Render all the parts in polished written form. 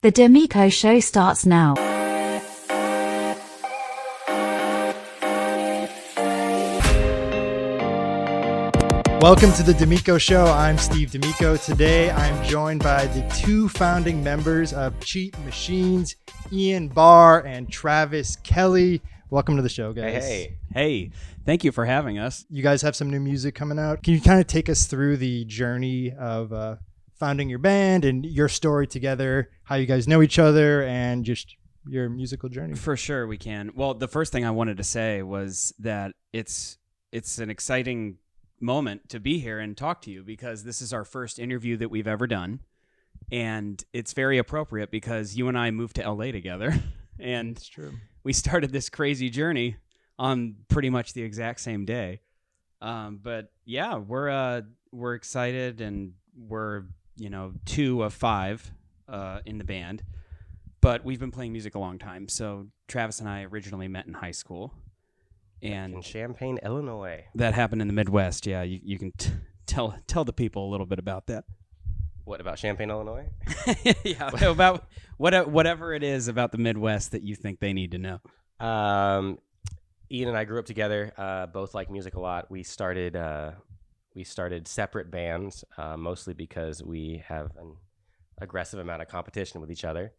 The D'Amico Show starts now. Welcome to the D'Amico Show. I'm Steve D'Amico. Today, I'm joined by the two founding members of Cheap Machines, Ian Barr and Travis Kelly. Welcome to the show, guys. Hey, thank you for having us. You guys have some new music coming out. Can you kind of take us through the journey of founding your band and your story together, how you guys know each other, and just your musical journey? For sure, we can. Well, the first thing I wanted to say was that it's an exciting moment to be here and talk to you because this is our first interview that we've ever done, and it's very appropriate because you and I moved to LA together, and It's true. we started this crazy journey on pretty much the exact same day. But yeah, we're excited, and we're two of five in the band, but we've been playing music a long time. So Travis and I originally met in high school. And in Champaign, Illinois. That happened in the Midwest. Yeah, you can tell the people a little bit about that. What about Champaign, Illinois? Yeah, about whatever it is about the Midwest that you think they need to know. Ian and I grew up together. Both like music a lot. We started separate bands, mostly because we have an aggressive amount of competition with each other.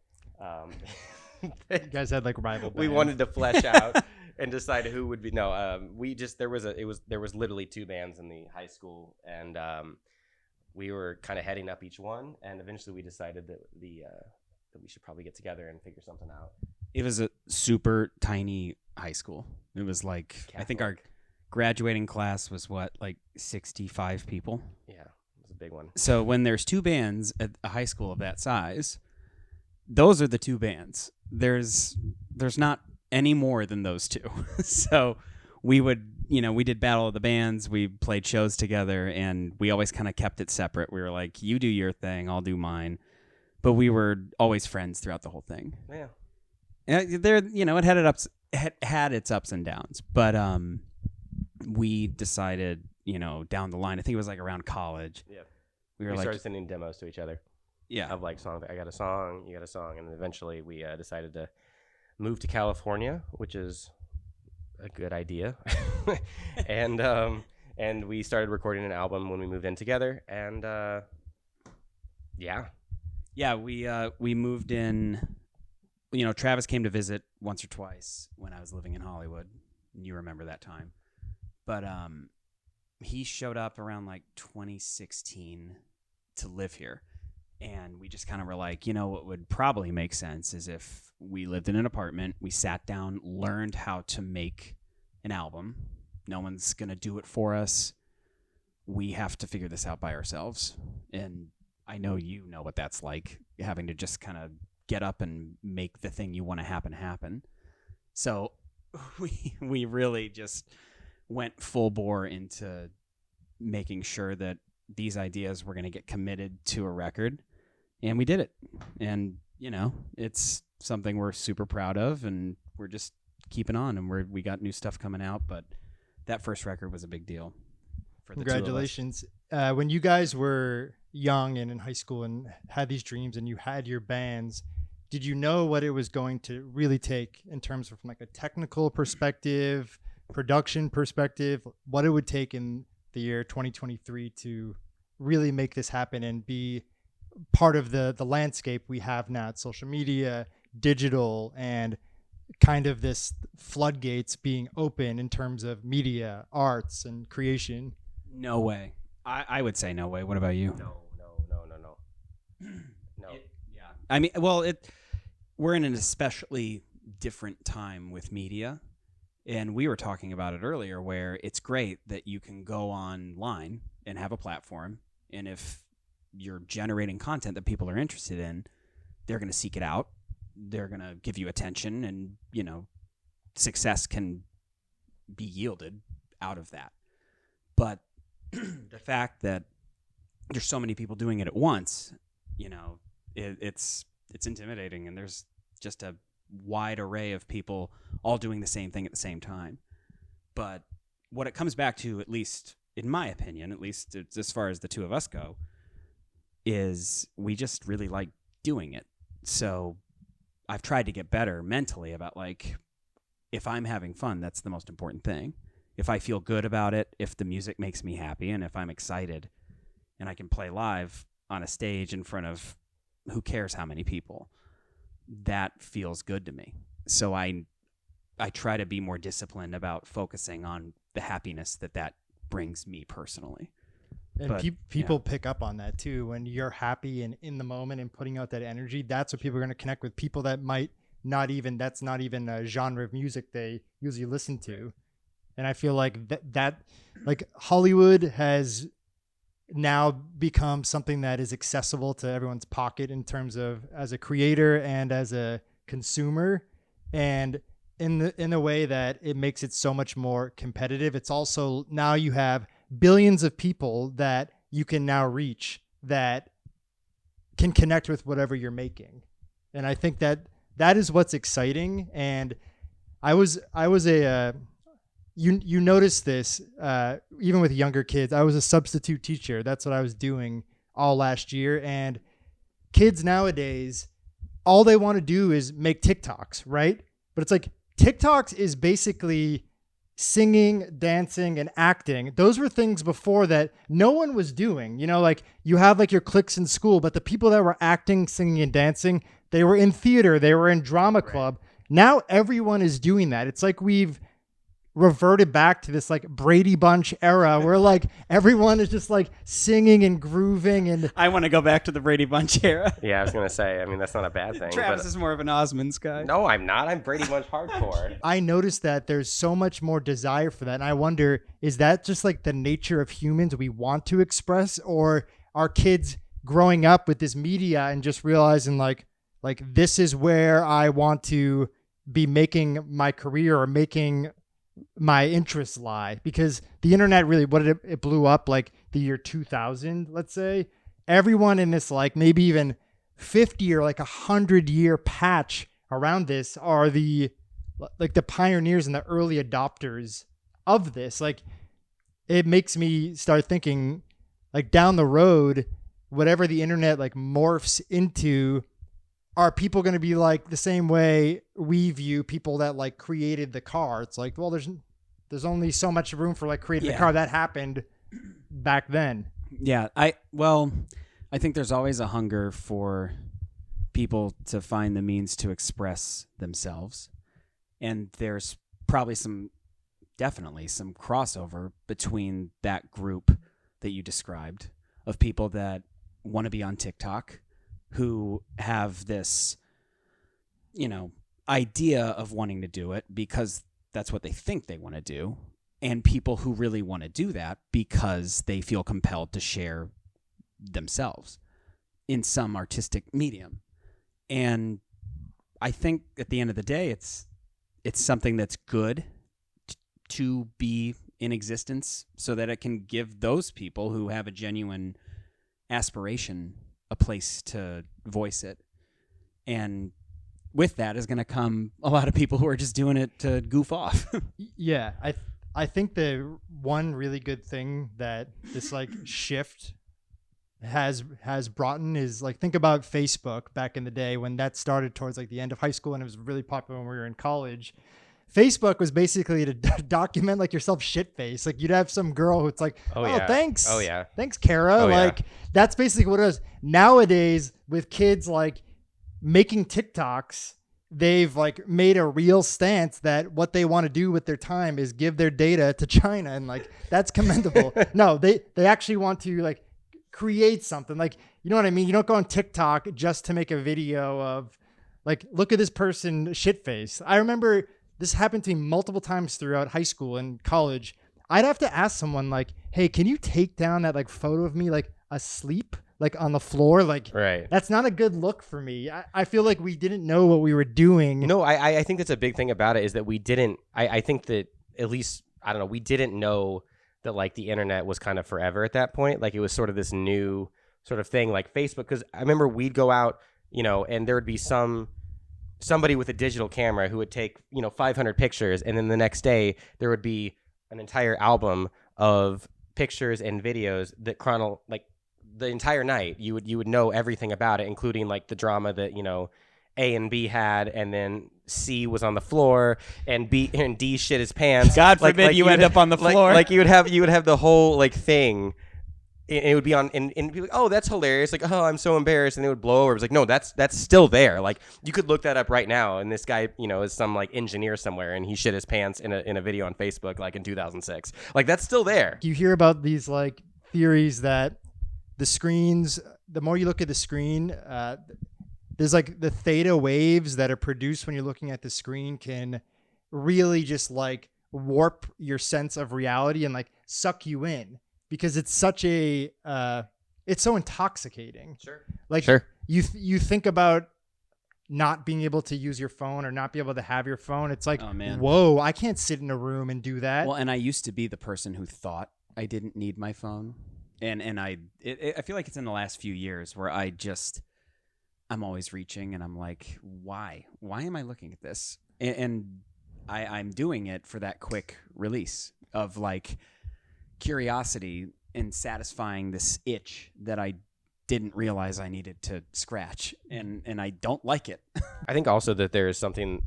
You guys had like rival bands. We wanted to flesh out and decide who would be. There was literally two bands in the high school, and we were kind of heading up each one, and eventually we decided that that we should probably get together and figure something out. It was a super tiny high school. It was like Catholic. I think our graduating class was like 65 people. Yeah, it was a big one. So when there's two bands at a high school of that size, those are the two bands. There's not any more than those two. So we did Battle of the Bands. We played shows together, and we always kind of kept it separate. We were like, you do your thing, I'll do mine. But we were always friends throughout the whole thing. Yeah. And it had its ups and downs. But we decided, down the line, I think it was like around college. Yeah. We started sending demos to each other. Yeah. Of like songs. I got a song, you got a song, and eventually we decided to move to California, which is a good idea. and we started recording an album when we moved in together, and we moved in. Travis came to visit once or twice when I was living in Hollywood. You remember that time, but he showed up around like 2016 to live here. And we just kind of were like, what would probably make sense is if we lived in an apartment, we sat down, learned how to make an album. No one's going to do it for us. We have to figure this out by ourselves. And I know you know what that's like, having to just kind of get up and make the thing you want to happen. So we really just went full bore into making sure that these ideas were going to get committed to a record. And we did it. And, it's something we're super proud of, and we're just keeping on, and we got new stuff coming out. But that first record was a big deal for the Congratulations. When you guys were young and in high school and had these dreams and you had your bands, did you know what it was going to really take in terms of from like a technical perspective, production perspective, what it would take in the year 2023 to really make this happen and be part of the landscape we have now? It's social media, digital, and kind of this floodgates being open in terms of media, arts, and creation? No way. I would say no way. What about you? No. I mean, we're in an especially different time with media, and we were talking about it earlier, where it's great that you can go online and have a platform, and if you're generating content that people are interested in, they're going to seek it out. They're going to give you attention, and, success can be yielded out of that. But the fact that there's so many people doing it at once, it's intimidating, and there's just a wide array of people all doing the same thing at the same time. But what it comes back to, at least in my opinion, at least as far as the two of us go, is we just really like doing it. So I've tried to get better mentally about like, if I'm having fun, that's the most important thing. If I feel good about it, if the music makes me happy, and if I'm excited and I can play live on a stage in front of who cares how many people, that feels good to me. So I try to be more disciplined about focusing on the happiness that brings me personally. And But, people pick up on that too. When you're happy and in the moment and putting out that energy, that's what people are going to connect with. People that might that's not even a genre of music they usually listen to. And I feel like that like Hollywood has now become something that is accessible to everyone's pocket in terms of as a creator and as a consumer. And in a way that it makes it so much more competitive. It's also now you have billions of people that you can now reach that can connect with whatever you're making. And I think that is what's exciting. And you notice this even with younger kids. I was a substitute teacher. That's what I was doing all last year. And kids nowadays, all they want to do is make TikToks, right? But it's like TikToks is basically singing, dancing, and acting. Those were things before that no one was doing. You know, like you have like your cliques in school, but the people that were acting, singing, and dancing, they were in theater, they were in drama club. Now everyone is doing that. It's like we've reverted back to this like Brady Bunch era where like everyone is just like singing and grooving. And I want to go back to the Brady Bunch era. Yeah, I was gonna say. I mean, that's not a bad thing. Travis but, is more of an Osmonds guy. No, I'm not. I'm Brady Bunch hardcore. I noticed that there's so much more desire for that. And I wonder, is that just like the nature of humans we want to express, or are kids growing up with this media and just realizing like this is where I want to be making my career or making my interests lie? Because the internet really, it blew up like the year 2000, let's say. Everyone in this like maybe even 50 or like 100-year patch around this are the pioneers and the early adopters of this. Like it makes me start thinking like down the road, whatever the internet like morphs into, are people going to be like the same way we view people that like created the car? It's like, well, there's only so much room for like creating the car. That happened back then. Yeah. I think there's always a hunger for people to find the means to express themselves. And there's probably definitely some crossover between that group that you described of people that want to be on TikTok, who have this, idea of wanting to do it because that's what they think they want to do, and people who really want to do that because they feel compelled to share themselves in some artistic medium. And I think at the end of the day, it's something that's good to be in existence so that it can give those people who have a genuine aspiration a place to voice it. And with that is going to come a lot of people who are just doing it to goof off. Yeah. I think the one really good thing that this like shift has brought in is like, think about Facebook back in the day when that started towards like the end of high school, and it was really popular when we were in college. Facebook was basically to document like yourself shit face. Like you'd have some girl who's like, oh yeah. Thanks. Oh yeah. Thanks, Kara. Like that's basically what it is. Nowadays with kids like making TikToks, they've like made a real stance that what they want to do with their time is give their data to China. And like, that's commendable. No, they actually want to like create something. Like, you know what I mean? You don't go on TikTok just to make a video of like, look at this person shit face. I remember this happened to me multiple times throughout high school and college. I'd have to ask someone like, hey, can you take down that like photo of me like asleep, like on the floor? Like, right. That's not a good look for me. I feel like we didn't know what we were doing. No, I think that's a big thing about it is that we didn't, I think that at least, I don't know, we didn't know that like the internet was kind of forever at that point. Like it was sort of this new sort of thing like Facebook. Cause I remember we'd go out, and there would be somebody with a digital camera who would take 500 pictures, and then the next day there would be an entire album of pictures and videos that the entire night you would know everything about it, including like the drama that A and B had, and then C was on the floor, and D shit his pants. God forbid you end up on the floor. Like you would have the whole like thing. It would be on, and be like, oh, that's hilarious. Like, oh, I'm so embarrassed, and it would blow over. It was like, no, that's still there. Like, you could look that up right now, and this guy, is some like engineer somewhere, and he shit his pants in a video on Facebook, like in 2006. Like, that's still there. You hear about these like theories that the screens, the more you look at the screen, there's like the theta waves that are produced when you're looking at the screen can really just like warp your sense of reality and like suck you in. Because it's such a, it's so intoxicating. Sure. Like sure. You think about not being able to use your phone or not be able to have your phone. It's like, oh, man. Whoa, I can't sit in a room and do that. Well, and I used to be the person who thought I didn't need my phone, and I feel like it's in the last few years where I'm always reaching, and I'm like, why am I looking at this? And I'm doing it for that quick release of like curiosity and satisfying this itch that I didn't realize I needed to scratch, and I don't like it. I think also that there is something,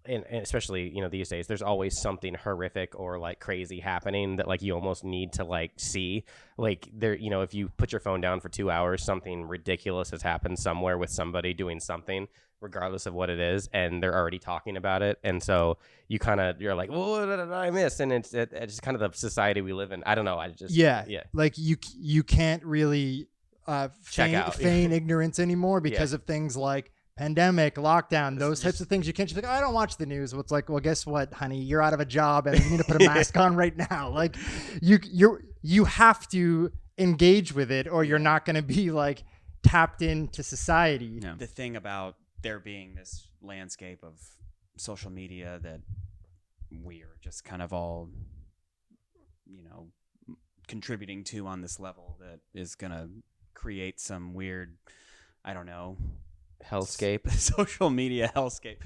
and especially these days, there's always something horrific or like crazy happening that like you almost need to like see. Like there, if you put your phone down for 2 hours, something ridiculous has happened somewhere with somebody doing something, regardless of what it is, and they're already talking about it, and so you're like, well, what did I miss? And it's just kind of the society we live in. I don't know. Yeah. Like you can't really feign ignorance anymore because of things like pandemic, lockdown, those types of things. You can't just be like, oh, I don't watch the news. Well, it's like, well, guess what, honey, you're out of a job and you need to put a mask on right now. Like you have to engage with it, or you're not going to be like tapped into society. Yeah. The thing about there being this landscape of social media that we are just kind of all, contributing to on this level that is going to create some weird, I don't know, hellscape, social media hellscape.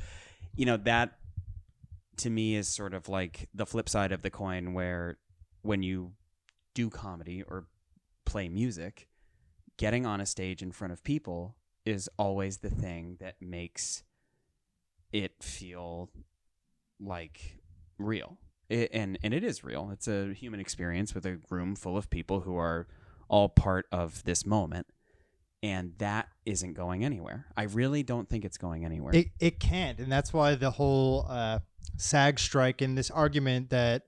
That to me is sort of like the flip side of the coin, where when you do comedy or play music, getting on a stage in front of people is always the thing that makes it feel like real. And it is real. It's a human experience with a room full of people who are all part of this moment. And that isn't going anywhere. I really don't think it's going anywhere. It can't. And that's why the whole SAG strike and this argument that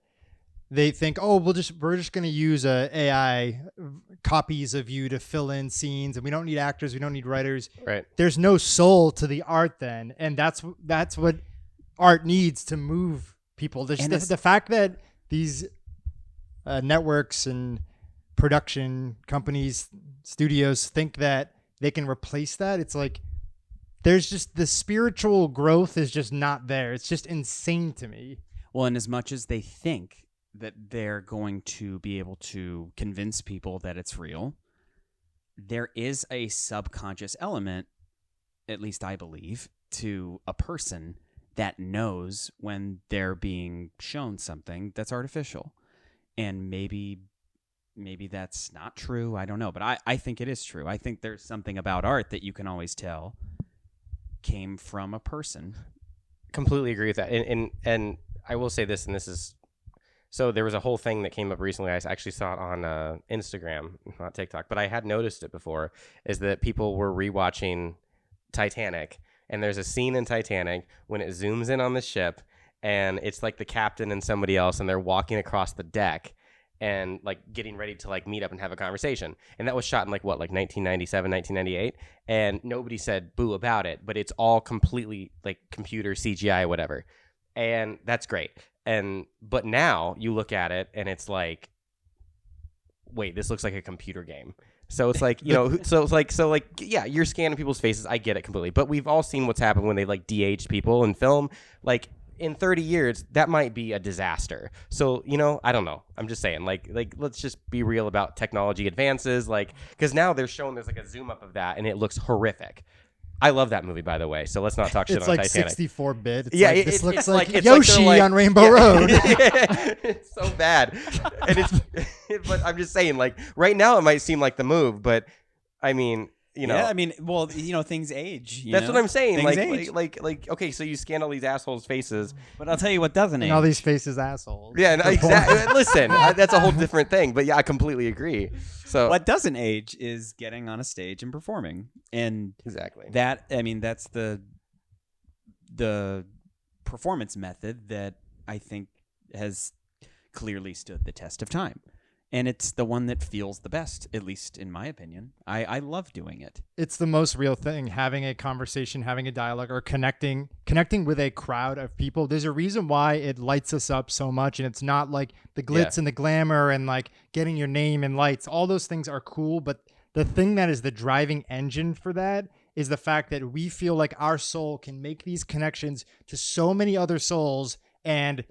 they think, oh, we're just going to use AI copies of you to fill in scenes, and we don't need actors, we don't need writers. Right. There's no soul to the art then, and that's what art needs to move people. The fact that these networks and production companies, studios think that they can replace that, it's like there's just the spiritual growth is just not there. It's just insane to me. Well, and as much as they think that they're going to be able to convince people that it's real, there is a subconscious element, at least I believe, to a person that knows when they're being shown something that's artificial. And maybe that's not true. I don't know. But I think it is true. I think there's something about art that you can always tell came from a person. Completely agree with that. And I will say this, and this is... So there was a whole thing that came up recently. I actually saw it on Instagram, not TikTok, but I had noticed it before, is that people were rewatching Titanic. And there's a scene in Titanic when it zooms in on the ship, and it's like the captain and somebody else, and they're walking across the deck and like getting ready to like meet up and have a conversation. And that was shot in like 1997, 1998. And nobody said boo about it, but it's all completely like computer CGI or whatever. And that's great. But now you look at it and it's like, wait, this looks like a computer game. So it's like, yeah, you're scanning people's faces. I get it completely. But we've all seen what's happened when they like de-age people in film. Like in 30 years, that might be a disaster. So, I don't know. I'm just saying, like, let's just be real about technology advances. Like, because now they're showing there's like a zoom up of that and it looks horrific. I love that movie, by the way. So let's not talk shit It's on like Titanic. 64-bit. It's Yeah, like, it- this it's looks like- like it's like Yoshi they're like- on Rainbow yeah. Road. It's so bad, and it's. But I'm just saying, like right now, it might seem like the move, but I mean, you know, Yeah, I mean, well, things age. that's what I'm saying. Things Like, age. like, okay, so you scan all these assholes' faces. But I'll tell you what doesn't age. And all these faces assholes. Yeah, no, Good point. exactly. Listen, that's a whole different thing. But yeah, I completely agree. So What doesn't age is getting on a stage and performing, and exactly. that that's the performance method that I think has clearly stood the test of time. And it's the one that feels the best, at least in my opinion. I love doing it. It's the most real thing, having a conversation, having a dialogue, or connecting with a crowd of people. There's a reason why it lights us up so much, and it's not like the glitz and the glamour and like getting your name in lights. All those things are cool, but the thing that is the driving engine for that is the fact that we feel like our soul can make these connections to so many other souls and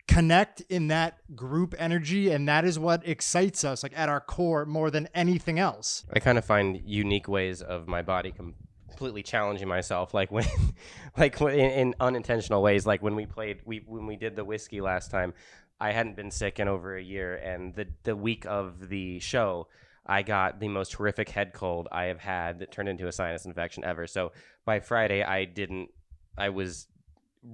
connect in that group energy, and that is what excites us, like at our core, more than anything else. I kind of find unique ways of my body completely challenging myself, like when, in unintentional ways. Like when we did the whiskey last time, I hadn't been sick in over a year, and the week of the show, I got the most horrific head cold I have had that turned into a sinus infection ever. So by Friday, I was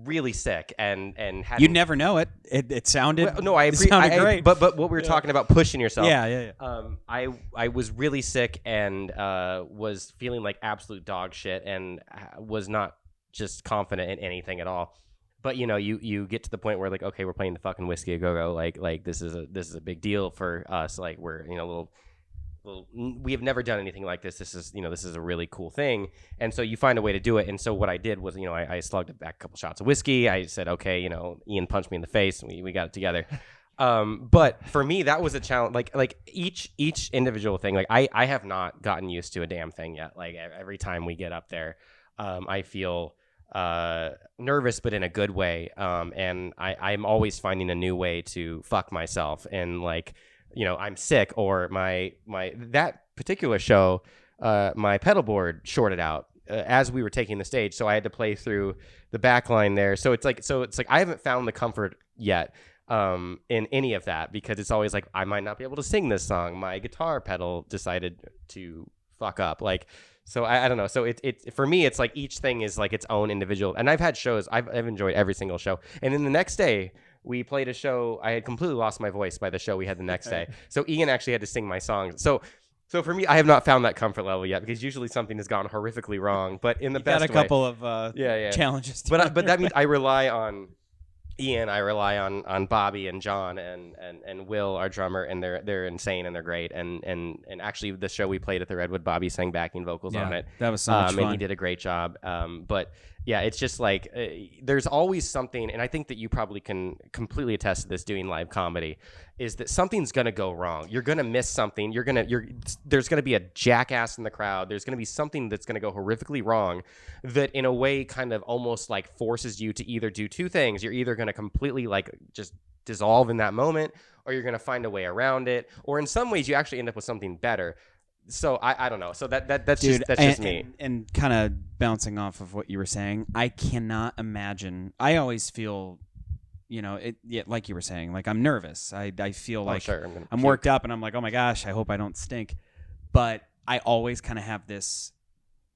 really sick and had You'd never know it. It sounded well, no, I it sounded great. But what we were talking about, pushing yourself. Yeah. I was really sick and was feeling like absolute dog shit and was not just confident in anything at all. But you get to the point where like, okay, we're playing the fucking Whiskey a Go-Go. Like this is a big deal for us. Like we're we have never done anything like this. This is a really cool thing. And so you find a way to do it. And so what I did was, I slugged back a couple shots of whiskey. I said, okay, Ian punched me in the face and we got it together. But for me, that was a challenge. Like each individual thing, like I have not gotten used to a damn thing yet. Like every time we get up there, I feel nervous, but in a good way. And I'm always finding a new way to fuck myself. And like, I'm sick, or my that particular show, my pedal board shorted out as we were taking the stage, so I had to play through the back line there. So it's like I haven't found the comfort yet in any of that, because it's always like I might not be able to sing this song. My guitar pedal decided to fuck up, like. So I don't know. So it for me, it's like each thing is like its own individual. And I've had shows, I've enjoyed every single show. And then the next day, we played a show. I had completely lost my voice by the show we had the next day. So Ian actually had to sing my songs. So for me, I have not found that comfort level yet, because usually something has gone horrifically wrong. But in the best way. Got a couple of challenges. But that means I rely on Ian, I rely on Bobby and John and Will, our drummer, and they're insane and they're great. And actually, the show we played at the Redwood, Bobby sang backing vocals on it. That was so much fun. And he did a great job. But yeah, it's just like there's always something, and I think that you probably can completely attest to this doing live comedy, is that something's gonna go wrong. You're gonna miss something. There's gonna be a jackass in the crowd. There's gonna be something that's gonna go horrifically wrong, that in a way kind of almost like forces you to either do two things. You're either gonna completely like just dissolve in that moment, or you're gonna find a way around it, or in some ways you actually end up with something better. So I don't know. So that's just me. And kind of bouncing off of what you were saying, I cannot imagine. I always feel, like you were saying, like I'm nervous. I feel like sure. I'm worked up, and I'm like, oh my gosh, I hope I don't stink. But I always kind of have this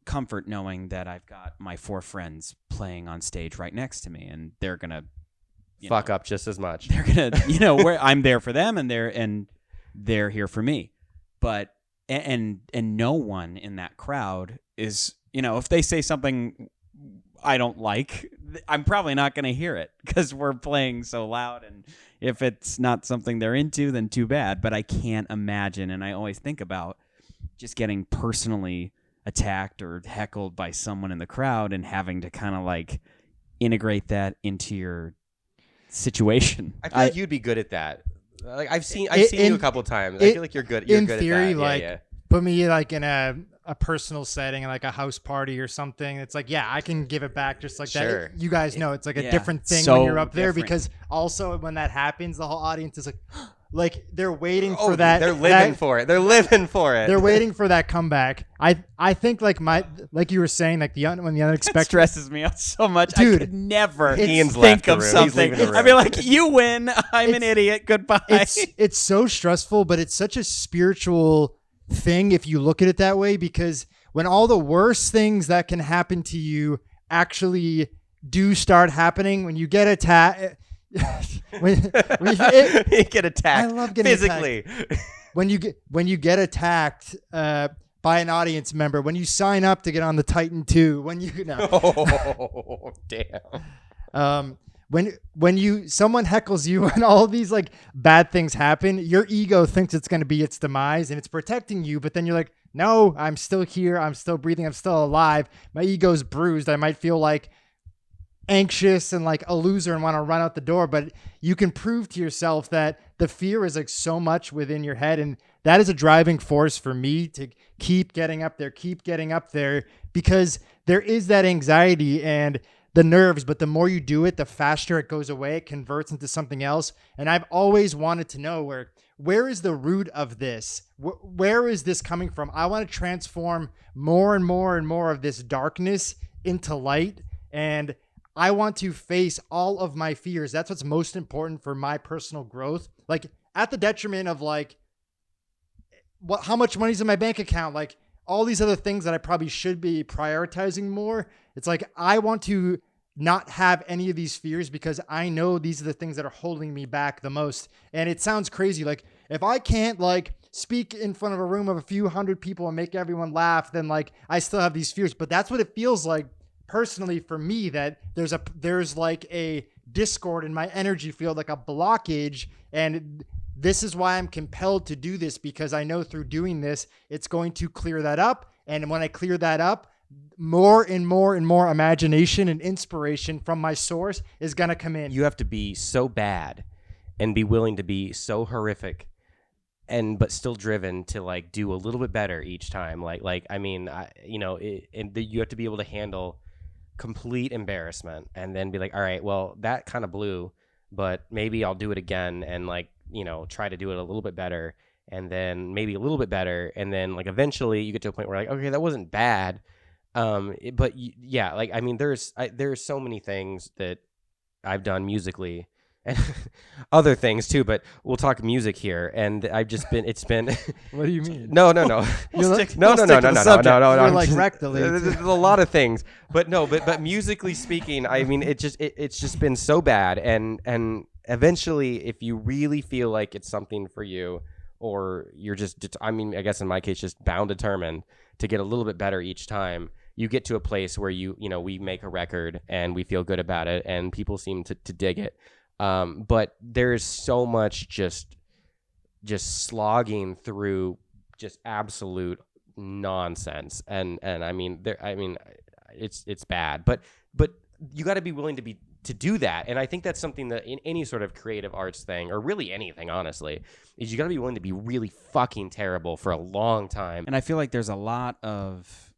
comfort knowing that I've got my 4 friends playing on stage right next to me, and they're gonna fuck up just as much. They're gonna, where I'm there for them, and they're here for me. But and no one in that crowd is, if they say something I don't like, I'm probably not going to hear it, because we're playing so loud. And if it's not something they're into, then too bad. But I can't imagine, and I always think about just getting personally attacked or heckled by someone in the crowd and having to kind of like integrate that into your situation. I feel like you'd be good at that. Like I've seen you a couple of times. I feel like you're good. You're in good theory, at that. like put me like in a personal setting, like a house party or something. It's like, yeah, I can give it back just like Sure. that. You guys know it's like a Yeah, different thing so when you're up there, different. because also when that happens, the whole audience is like, Like they're waiting Oh, for that. they're living for it. They're living for it. They're waiting for that comeback. I think like you were saying, like when the That unexpected stresses me out so much. Dude, I could never Ian's think left the of room. He's something. leaving the I'd be room. like, you win. I'm an idiot. Goodbye. it's so stressful, but it's such a spiritual thing if you look at it that way, because when all the worst things that can happen to you actually do start happening, when you get attacked, when you get attacked. I love getting physically. when you get attacked by an audience member, when you sign up to get on the Titan 2, when you no. Oh, damn. When someone heckles you and all these like bad things happen, your ego thinks it's going to be its demise and it's protecting you, but then you're like, no, I'm still here, I'm still breathing, I'm still alive. My ego's bruised. I might feel like anxious and like a loser and want to run out the door, but you can prove to yourself that the fear is like so much within your head, and that is a driving force for me to keep getting up there, because there is that anxiety and the nerves, but the more you do it, the faster it goes away. It converts into something else. And I've always wanted to know where is the root of this? Where is this coming from? I want to transform more and more and more of this darkness into light. And I want to face all of my fears. That's what's most important for my personal growth. Like at the detriment of like, how much money's in my bank account? Like all these other things that I probably should be prioritizing more. It's like, I want to not have any of these fears because I know these are the things that are holding me back the most. And it sounds crazy. Like if I can't like speak in front of a room of a few hundred people and make everyone laugh, then like I still have these fears. But that's what it feels like personally for me, that there's like a discord in my energy field, like a blockage. And this is why I'm compelled to do this, because I know through doing this, it's going to clear that up. And when I clear that up, more and more and more imagination and inspiration from my source is going to come in. You have to be so bad and be willing to be so horrific but still driven to like do a little bit better each time. You have to be able to handle complete embarrassment and then be like, all right, well, that kind of blew, but maybe I'll do it again and try to do it a little bit better, and then maybe a little bit better, and then like eventually you get to a point where like, okay, that wasn't bad. There's so many things that I've done musically and other things too, but we'll talk music here. And I've just been, What do you mean? No. You're No. like rectally. There's a lot of things, but musically speaking, I mean, it's just been so bad. And eventually, if you really feel like it's something for you, or you're just, I guess in my case, just bound determined to get a little bit better each time, you get to a place where we make a record and we feel good about it and people seem to dig it. But there's so much just slogging through just absolute nonsense. And it's bad, but you got to be willing to do that. And I think that's something that in any sort of creative arts thing, or really anything, honestly, is you got to be willing to be really fucking terrible for a long time. And I feel like there's a lot of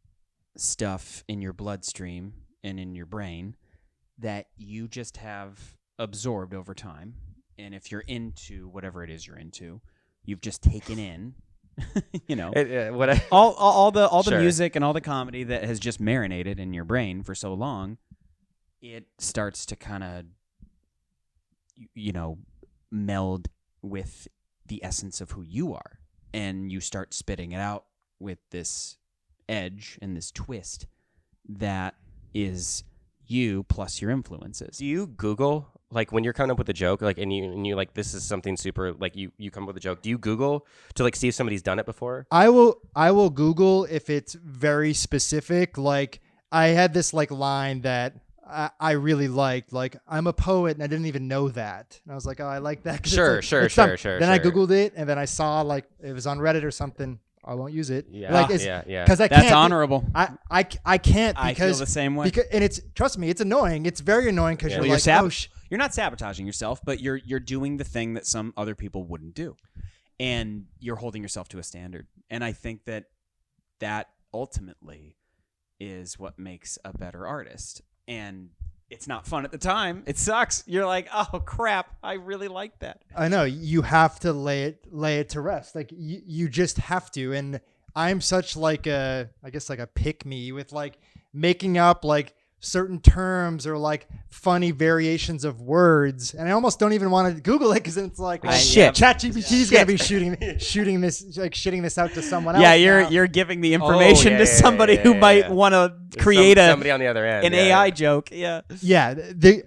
stuff in your bloodstream and in your brain that you just have absorbed over time. And if you're into whatever it is you're into, you've just taken in, all the Sure. music and all the comedy that has just marinated in your brain for so long, it starts to kind of, meld with the essence of who you are. And you start spitting it out with this edge and this twist that is you plus your influences. Do you Google, like when you're coming up with a joke, like and you like, this is something super, like you come up with a joke, do you Google to like see if somebody's done it before? I will Google if it's very specific. Like I had this like line that I really liked, like, I'm a poet and I didn't even know that. And I was like, oh, I like that. Sure. Then I Googled it and then I saw like it was on Reddit or something. I won't use it. Yeah. Like because I can't. That's honorable. I can't, because I feel the same way. And it's, trust me, it's annoying. It's very annoying because you're like, you're not sabotaging yourself, but you're doing the thing that some other people wouldn't do, and you're holding yourself to a standard. And I think that ultimately is what makes a better artist. And it's not fun at the time. It sucks. You're like, oh crap, I really like that. I know you have to lay it to rest. Like you just have to. And I'm such like I guess like a pick me with like making up like certain terms or like funny variations of words, and I almost don't even want to Google it because it's like shit. ChatGPT is gonna be shooting this like shitting this out to someone else. Yeah, now. you're giving the information to somebody who might want to create somebody on the other end, an AI joke. Yeah,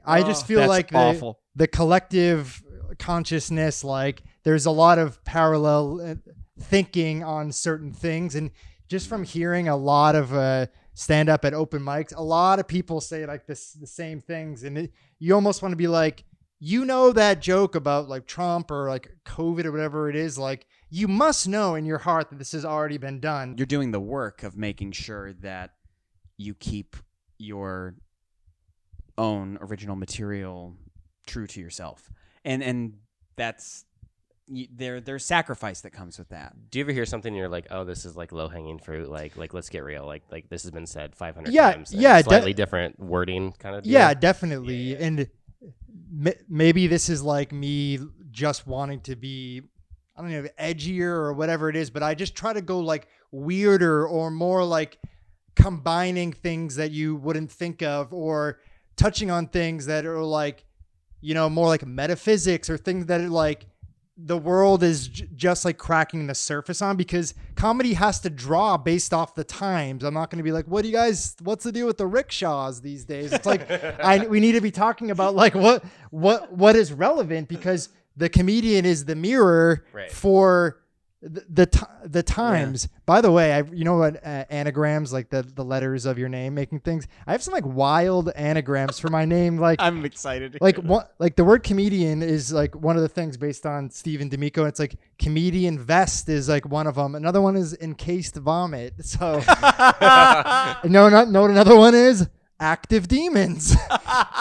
I just feel that's like awful. The collective consciousness, like there's a lot of parallel thinking on certain things, and just from hearing a lot of stand up at open mics, a lot of people say like the same things, and you almost want to be like, that joke about like Trump or like COVID or whatever it is, like you must know in your heart that this has already been done. You're doing the work of making sure that you keep your own original material true to yourself, and that's there's sacrifice that comes with that. Do you ever hear something and you're like, oh, this is like low hanging fruit, like let's get real, like this has been said 500 times, slightly different wording kind of deal? Yeah, definitely. And maybe this is like me just wanting to be, I don't know, edgier or whatever it is, but I just try to go like weirder or more like combining things that you wouldn't think of, or touching on things that are like, more like metaphysics or things that are like the world is just like cracking the surface on, because comedy has to draw based off the times. I'm not going to be like, what's the deal with the rickshaws these days? It's like, we need to be talking about like what is relevant, because the comedian is the mirror for the times. Yeah. By the way, what anagrams, like the letters of your name, making things. I have some like wild anagrams for my name. Like I'm excited. Like the word comedian is like one of the things based on Stephen D'Amico. It's like comedian vest is like one of them. Another one is encased vomit. So know what another one is? Active demons.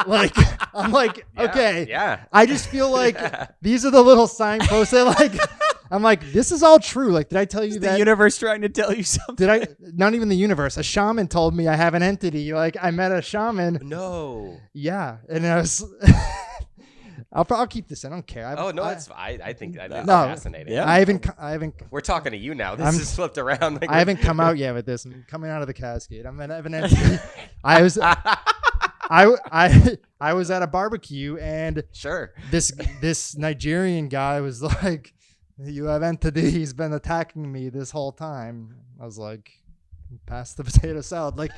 Like I'm like, okay. Yeah. I just feel like these are the little signposts that like I'm like, this is all true. Like, did I tell you that the universe trying to tell you something? Not even the universe. A shaman told me I have an entity. Like, I met a shaman. No. Yeah. And I was, I'll keep this. I don't care. I think that's fascinating. Yeah. I haven't. We're talking to you now. This is flipped around. Like, I haven't come out yet with this. I'm coming out of the casket. I have an entity. I was at a barbecue, and this Nigerian guy was like, you have entity. He's been attacking me this whole time. I was like, pass the potato salad. Like,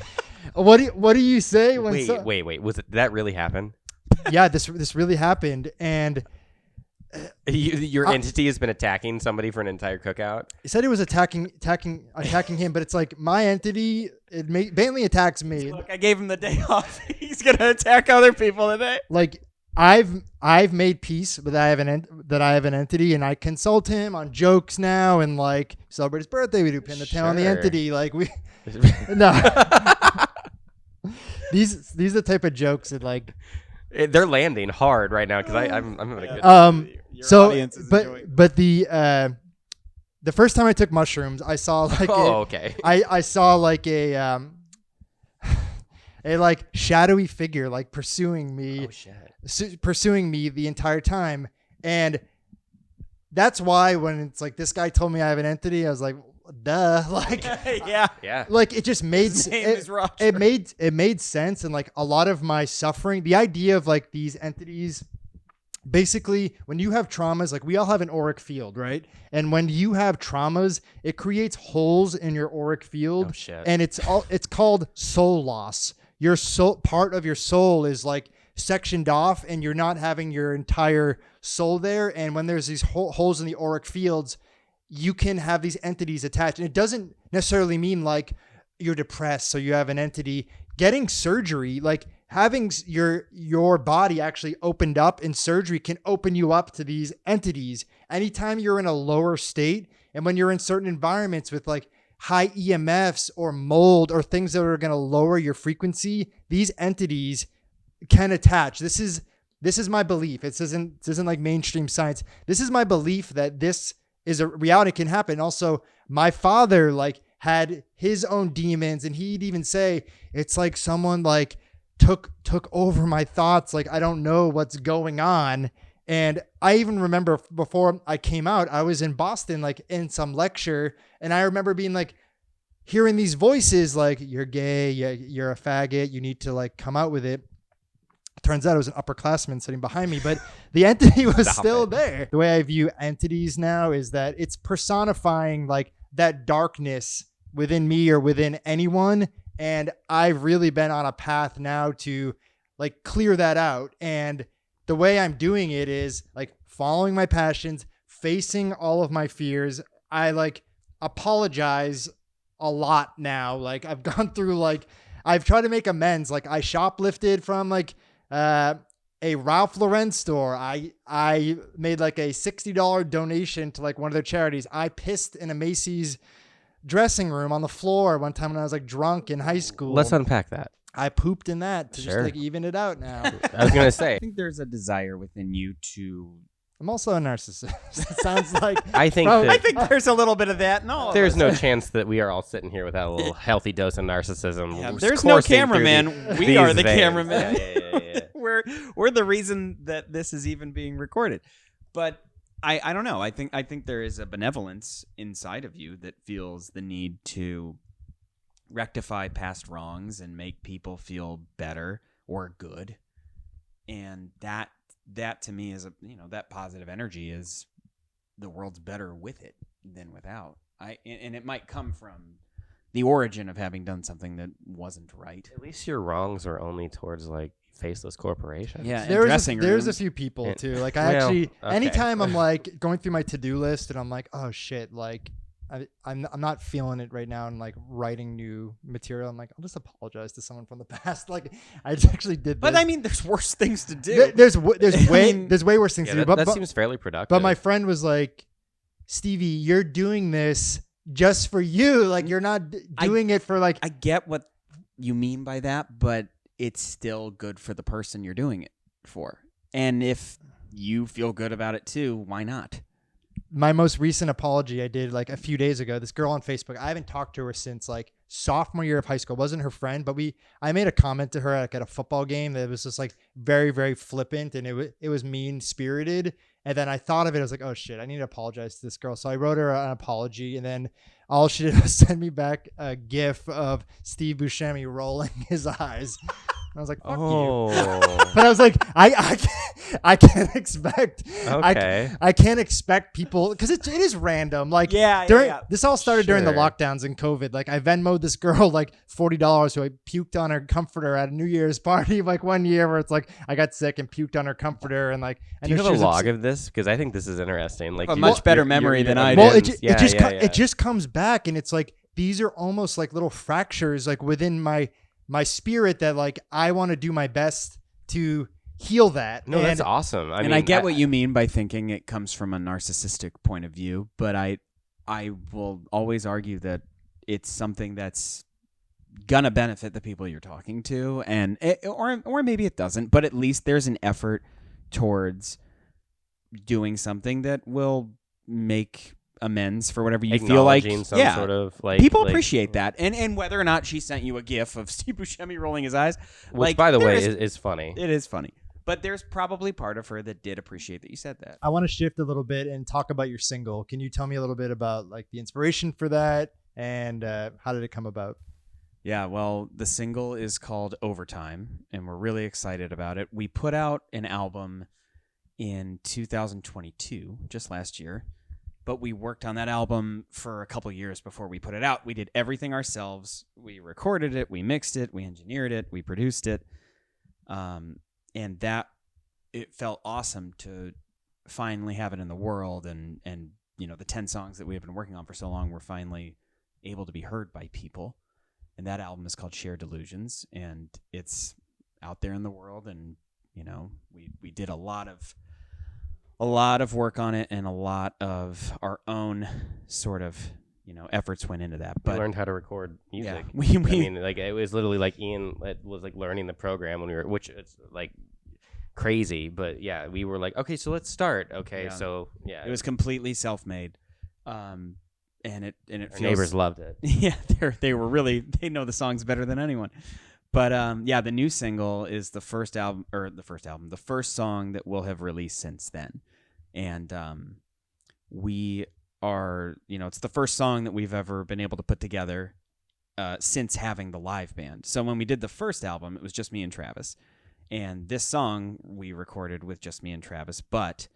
what do you say when? Wait. Did that really happen? Yeah, this really happened, and your entity has been attacking somebody for an entire cookout. He said it was attacking him, but it's like my entity. It mainly attacks me. Look, I gave him the day off. He's gonna attack other people today. Like, I've made peace that I have an entity, and I consult him on jokes now, and like celebrate his birthday. We do pin the tail on the entity. Like no. These are the type of jokes that like they're landing hard right now, because I'm having a good but the first time I took mushrooms, I saw like I saw like a like shadowy figure like pursuing me. Oh shit. Pursuing me the entire time. And that's why when it's like this guy told me I have an entity, I was like, duh. Like yeah. Like it just made it made sense. And like a lot of my suffering, the idea of like these entities, basically when you have traumas, like we all have an auric field, right? And when you have traumas, it creates holes in your auric field. Oh shit. And it's called soul loss. Your soul, part of your soul is like sectioned off, and you're not having your entire soul there. And when there's these holes in the auric fields, you can have these entities attached. And it doesn't necessarily mean like you're depressed, so you have an entity. Getting surgery, like having your body actually opened up in surgery, can open you up to these entities. Anytime you're in a lower state, and when you're in certain environments with like high EMFs or mold or things that are going to lower your frequency, these entities can attach. This is my belief. This isn't like mainstream science. This is my belief that this is a reality, can happen. Also, my father like had his own demons, and he'd even say it's like someone like took over my thoughts. Like, I don't know what's going on. And I even remember before I came out, I was in Boston, like in some lecture. And I remember being like, hearing these voices like, you're gay, you're a faggot, you need to like come out with it. Turns out it was an upperclassman sitting behind me, but the entity was still there. The way I view entities now is that it's personifying like that darkness within me or within anyone. And I've really been on a path now to like clear that out. And the way I'm doing it is like following my passions, facing all of my fears. I like apologize a lot now. Like I've gone through, like I've tried to make amends. Like I shoplifted from like a Ralph Lauren store. I made like a $60 donation to like one of their charities. I pissed in a Macy's dressing room on the floor one time when I was like drunk in high school. Let's unpack that. I pooped in that to just like even it out now. I was gonna say, I think there's a desire within you to. I'm also a narcissist. It sounds like I think I think there's a little bit of that. No, there's no chance that we are all sitting here without a little healthy dose of narcissism. Yeah, there's no cameraman. We are the cameraman. Yeah. We're the reason that this is even being recorded. But I don't know. I think there is a benevolence inside of you that feels the need to rectify past wrongs and make people feel better or good. And that to me is that positive energy is the world's better with it than without. And it might come from the origin of having done something that wasn't right. At least your wrongs are only towards like faceless corporations. Yeah, there's a few people too. Like okay. Anytime I'm like going through my to-do list and I'm like, oh shit, like I'm not feeling it right now and like writing new material. I'm like, I'll just apologize to someone from the past. Like I actually did this. But I mean, there's worse things to do. There's way worse things to do. That seems fairly productive. But my friend was like, Stevie, you're doing this just for you. Like you're not doing it for like. I get what you mean by that, but it's still good for the person you're doing it for. And if you feel good about it too, why not? My most recent apology I did like a few days ago. This girl on Facebook, I haven't talked to her since like sophomore year of high school. Wasn't her friend, but I made a comment to her like at a football game that was just like very, very flippant and it was mean spirited. And then I thought of it. I was like, oh shit, I need to apologize to this girl. So I wrote her an apology, and then all she did was send me back a GIF of Steve Buscemi rolling his eyes. I was like, fuck you. But I was like, I can't expect. Okay. I can't expect people because it is random. Like this all started during the lockdowns and COVID. Like I Venmo'd this girl like $40 who I puked on her comforter at a New Year's party like one year where it's like I got sick and puked on her comforter and like. Do you have a log of this? Because I think this is interesting. Like a much better memory than I do. Well, it just comes back and it's like these are almost like little fractures like within my spirit that like I want to do my best to heal that. No, that's awesome. I mean, I get what you mean by thinking it comes from a narcissistic point of view, but I will always argue that it's something that's gonna benefit the people you're talking to, and or maybe it doesn't, but at least there's an effort towards doing something that will make amends for whatever you feel like. Some sort of like people appreciate that, and whether or not she sent you a GIF of Steve Buscemi rolling his eyes, which by the way is funny. It is funny, but there's probably part of her that did appreciate that you said that. I want to shift a little bit and talk about your single. Can you tell me a little bit about like the inspiration for that and how did it come about? Yeah, well, the single is called Overtime, and we're really excited about it. We put out an album in 2022, just last year. But we worked on that album for a couple years before we put it out. We did everything ourselves. We recorded it, we mixed it, we engineered it, we produced it. And it felt awesome to finally have it in the world. And the 10 songs that we have been working on for so long were finally able to be heard by people. And that album is called Shared Delusions. And it's out there in the world. And, we did a lot of work on it, and a lot of our own sort of efforts went into that. But we learned how to record music. Yeah, I mean, like it was literally like Ian was like learning the program when we were, which it's like crazy, but yeah, we were like, okay, so let's start. Okay, yeah. So yeah, it was completely self-made, and it our feels, neighbors loved it. Yeah, they know the songs better than anyone. But yeah, the new single is the first song that we'll have released since then. And we are, it's the first song that we've ever been able to put together since having the live band. So when we did the first album, it was just me and Travis. And this song we recorded with just me and Travis, but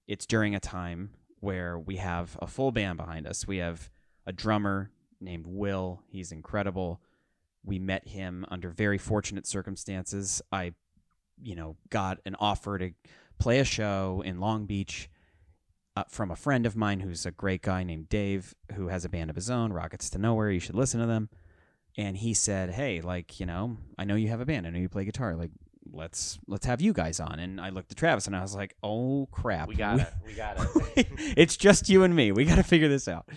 it's during a time where we have a full band behind us. We have a drummer named Will. He's incredible. We met him under very fortunate circumstances. I, got an offer to play a show in Long Beach from a friend of mine who's a great guy named Dave, who has a band of his own, Rockets to Nowhere. You should listen to them. And he said, hey, I know you have a band. I know you play guitar. Let's have you guys on. And I looked at Travis and I was like, oh crap, we got it. It's just you and me. We got to figure this out.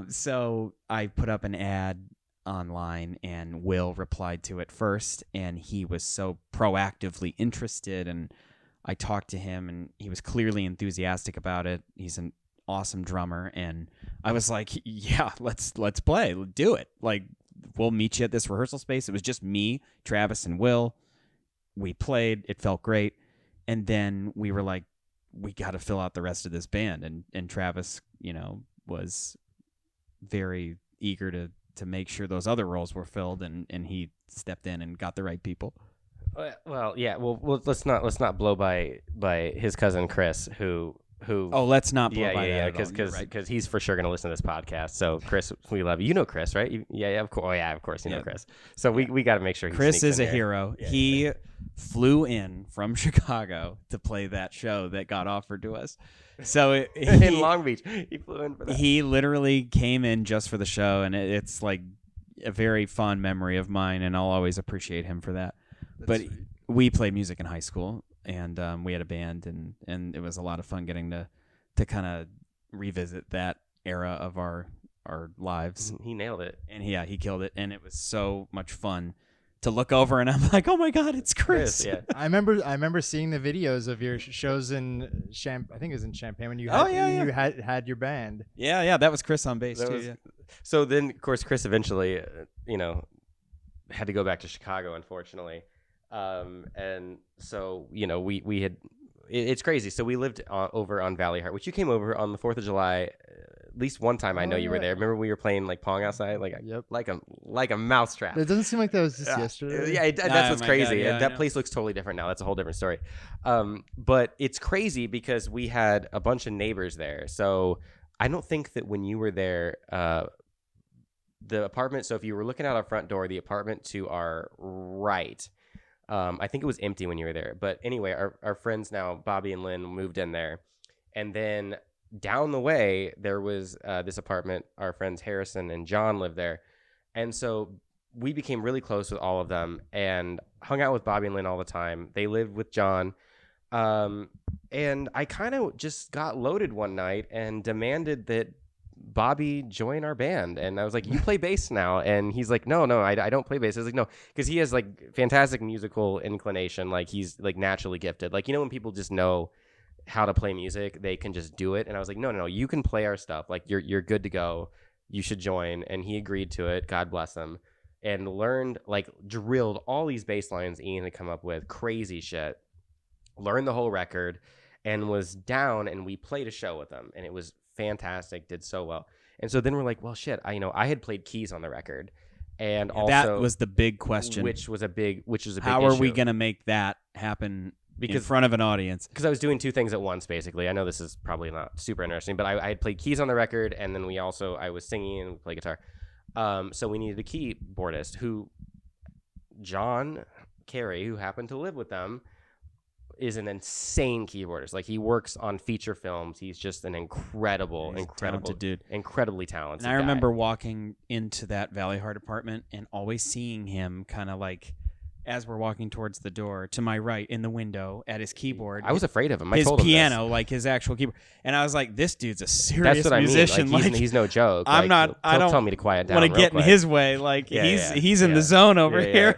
So I put up an ad online and Will replied to it first, and he was so proactively interested, and I talked to him and he was clearly enthusiastic about it. He's an awesome drummer, and I was like, yeah, let's play, do it. We'll meet you at this rehearsal space. It was just me, Travis, and Will. We played. It felt great. And then we were like, we got to fill out the rest of this band. And Travis, was very eager to make sure those other roles were filled. And he stepped in and got the right people. Well, yeah. Well, let's not blow by his cousin Chris, who. Oh, let's not blow by that. Because he's for sure going to listen to this podcast. So Chris, we love you. You know Chris, right? Yeah, of course. Oh, yeah, of course you know Chris. So we got to make sure Chris is a hero. Yeah, he flew in from Chicago to play that show that got offered to us. So in Long Beach, he flew in for that. He literally came in just for the show, and it's like a very fond memory of mine, and I'll always appreciate him for that. But we played music in high school. And we had a band, and it was a lot of fun getting to kind of revisit that era of our lives. He nailed it. And he killed it. And it was so much fun to look over, and I'm like, oh my God, it's Chris. Yeah. I remember seeing the videos of your shows in I think it was in Champaign when you had, you had your band. Yeah, that was Chris on bass too. So then, of course, Chris eventually, had to go back to Chicago, unfortunately. And so, we had, it's crazy. So we lived over on Valley Heart, which you came over on the 4th of July, at least one time. I know you were there. Remember we were playing Pong outside, like a mousetrap. It doesn't seem like that was just yesterday. Yeah. That's what's crazy. God, that place looks totally different now. That's a whole different story. But it's crazy because we had a bunch of neighbors there. So I don't think that when you were there, the apartment, so if you were looking out our front door, the apartment to our right, I think it was empty when you were there. But anyway, our friends now, Bobby and Lynn, moved in there. And then down the way, there was this apartment. Our friends Harrison and John lived there. And so we became really close with all of them and hung out with Bobby and Lynn all the time. They lived with John. And I kind of just got loaded one night and demanded that Bobby join our band. And I was like, you play bass now? And he's like, no, I don't play bass. I was like, no, because he has fantastic musical inclination. He's naturally gifted. When people just know how to play music, they can just do it. And I was like, no, you can play our stuff. You're good to go. You should join. And he agreed to it. God bless him. And learned, drilled all these bass lines Ian had come up with, crazy shit. Learned the whole record and was down, and we played a show with them. And it was fantastic, did so well. And so then we're like, well, shit, I had played keys on the record, and also that was the big question, which was a big how are issue. we going to make that happen in front of an audience? Because I was doing two things at once, basically. I know this is probably not super interesting, but I had played keys on the record, and then I was singing and we played guitar. So we needed a keyboardist, who John Carey, who happened to live with them, is an insane keyboardist. He works on feature films. He's just an incredible talented dude, incredibly talented. And I remember walking into that Valley Heart apartment and always seeing him kind of as we're walking towards the door, to my right in the window at his keyboard. I was afraid of him. His I told piano, him his actual keyboard. And I was like, this dude's a serious musician. I mean. He's no joke. I'm not. I don't tell me to quiet down. Want to get in his way. He's in the zone over here,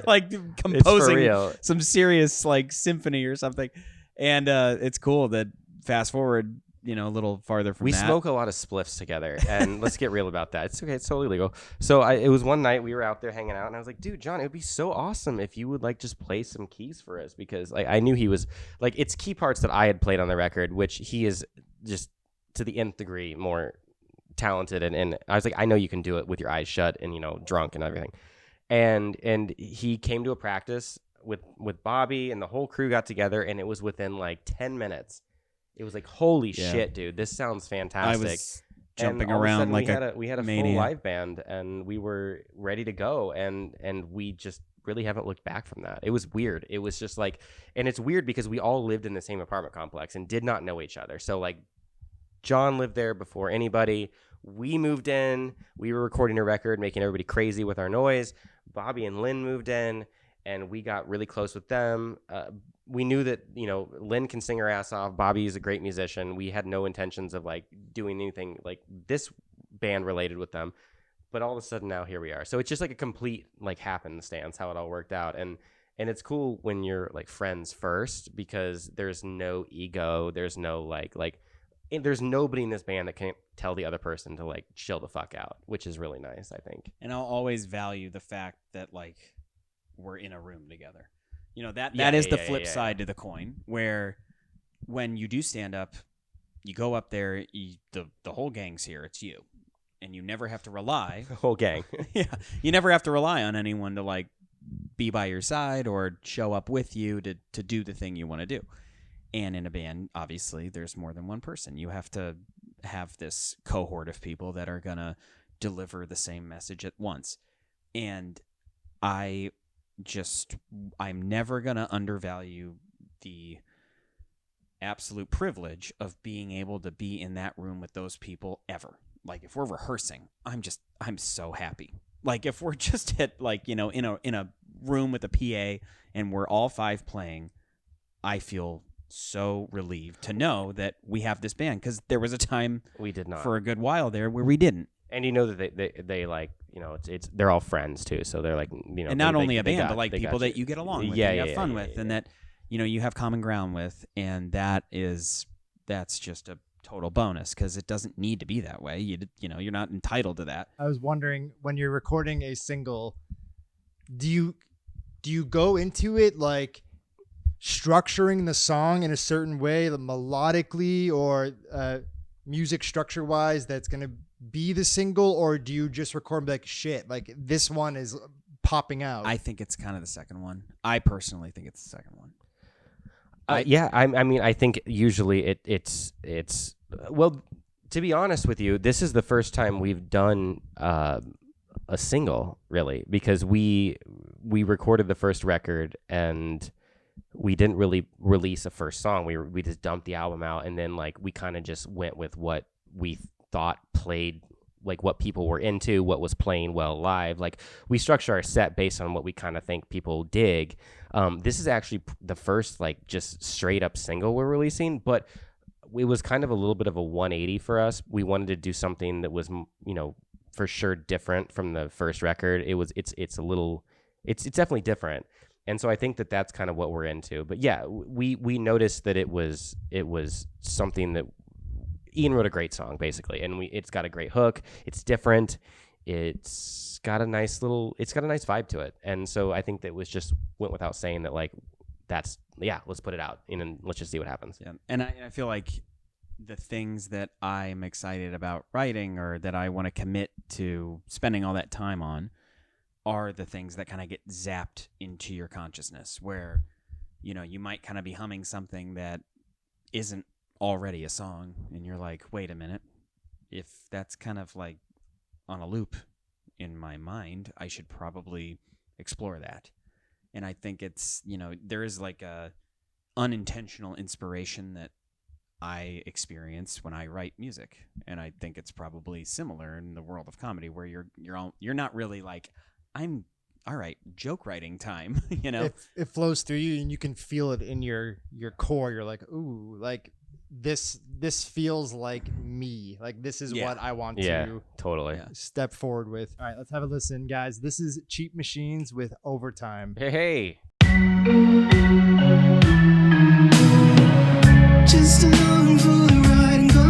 composing some serious symphony or something. And it's cool that fast forward, a little farther from we that. smoke a lot of spliffs together, and let's get real about that. It's okay. It's totally legal. So it was one night we were out there hanging out, and I was like, dude, John, it would be so awesome if you would like just play some keys for us, because like I knew he was like, it's key parts that I had played on the record, which he is just to the nth degree more talented. And I was like, I know you can do it with your eyes shut and, drunk and everything. And he came to a practice with Bobby, and the whole crew got together, and it was within like 10 minutes. It was like, holy shit, dude, this sounds fantastic. I was jumping and all around of a like sudden we had a full maniac. live band, and we were ready to go, and we just really haven't looked back from that. It was weird. It was just like, and it's weird because we all lived in the same apartment complex and did not know each other. So like, John lived there before anybody. We moved in. We were recording a record, making everybody crazy with our noise. Bobby and Lynn moved in, and we got really close with them. We knew that, Lynn can sing her ass off. Bobby is a great musician. We had no intentions of like doing anything like this band related with them. But all of a sudden now here we are. So it's just like a complete like happenstance how it all worked out. And it's cool when you're like friends first, because there's no ego. There's no like there's nobody in this band that can tell the other person to like chill the fuck out, which is really nice, I think. And I'll always value the fact that like we're in a room together. That is the flip side to the coin, where when you do stand up, you go up there, the whole gang's here. It's you. And you never have to rely. The whole gang. Yeah. You never have to rely on anyone to like be by your side or show up with you to do the thing you want to do. And in a band, obviously, there's more than one person. You have to have this cohort of people that are going to deliver the same message at once. And I'm never going to undervalue the absolute privilege of being able to be in that room with those people ever. Like if we're rehearsing, I'm so happy. Like if we're just at like, in a room with a PA and we're all five playing, I feel so relieved to know that we have this band, because there was a time we did not for a good while there where we didn't. And that they like, it's they're all friends too, so they're like, and not only a band, but like people that you get along with, and you have fun with, and that you have common ground with, and that's just a total bonus, because it doesn't need to be that way. You're not entitled to that. I was wondering, when you're recording a single, do you go into it like structuring the song in a certain way, melodically or music structure wise, that's going to be the single, or do you just record and be like, shit, like this one is popping out? I think it's kind of the second one. I personally think it's the second one. I think usually it's well, to be honest with you, this is the first time we've done a single, really, because we recorded the first record and we didn't really release a first song. We just dumped the album out, and then like we kind of just went with what we thought played, like what people were into, what was playing well live. Like we structure our set based on what we kind of think people dig. This is actually the first like just straight up single we're releasing, but it was kind of a little bit of a 180 for us. We wanted to do something that was, for sure different from the first record. It's definitely different. And so I think that that's kind of what we're into. But yeah, we noticed that it was something that Ian wrote a great song basically, and it's got a great hook. It's different. It's got a nice vibe to it. And so I think that went without saying that like let's put it out and let's just see what happens. Yeah. And I feel like the things that I'm excited about writing, or that I want to commit to spending all that time on, are the things that kind of get zapped into your consciousness, where, you might kind of be humming something that isn't already a song, and you're like, wait a minute, if that's kind of like on a loop in my mind, I should probably explore that. And I think it's, there is like a unintentional inspiration that I experience when I write music, and I think it's probably similar in the world of comedy, where you're not really like, I'm all right, joke writing time. It flows through you, and you can feel it in your core. You're like, ooh, like this feels like me. Like this is what I want to totally step forward with. All right, let's have a listen, guys. This is Cheap Machines with Overtime. Hey. Just along for the ride and go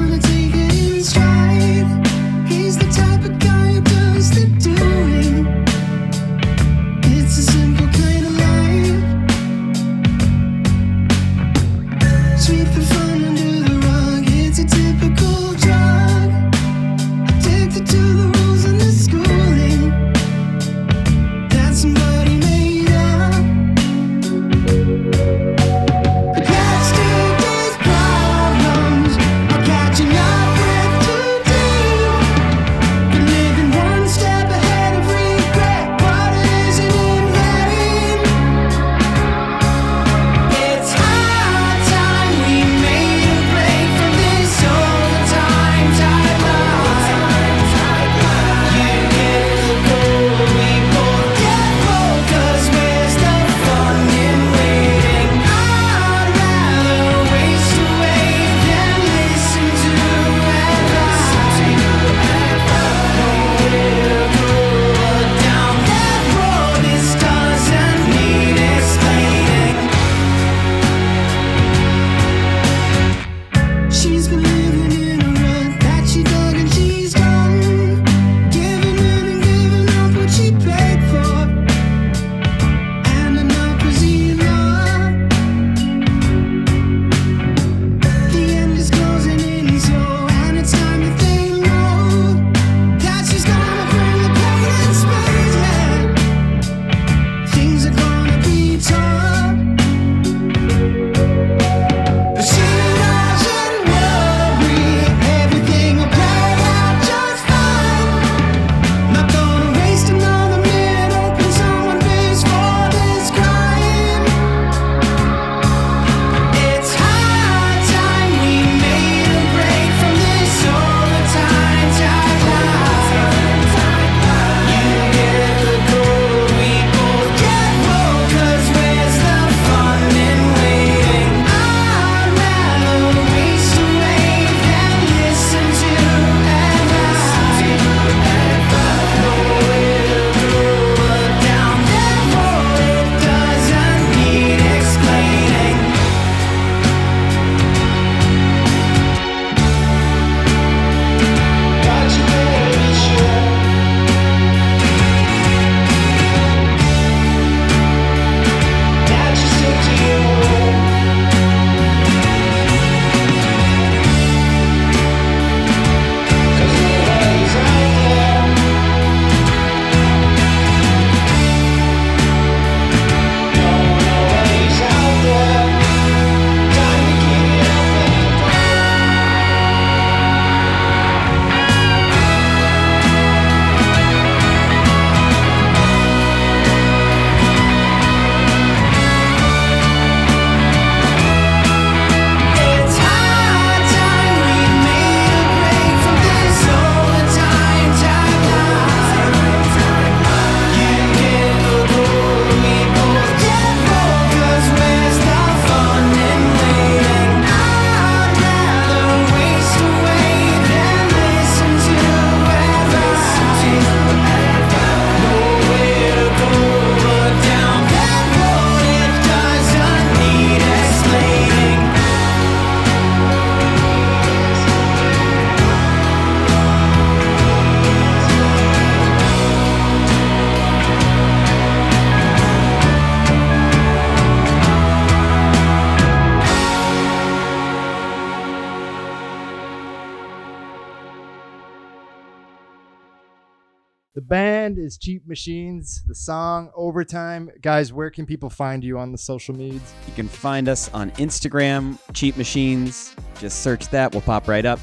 The band is Cheap Machines. The song Overtime. Guys, where can people find you on the social medias? You can find us on Instagram, Cheap Machines. Just search that. We'll pop right up.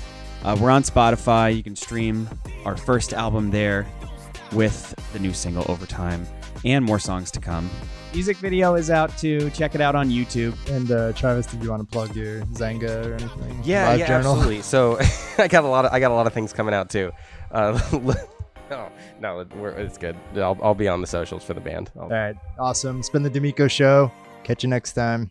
We're on Spotify. You can stream our first album there with the new single Overtime and more songs to come. Music video is out too. Check it out on YouTube. And Travis, did you want to plug your Zanga or anything? Yeah, Live yeah, journal? absolutely. So I got a lot of things coming out too. No, it's good. I'll be on the socials for the band. All right, awesome. It's been the D'Amico Show. Catch you next time.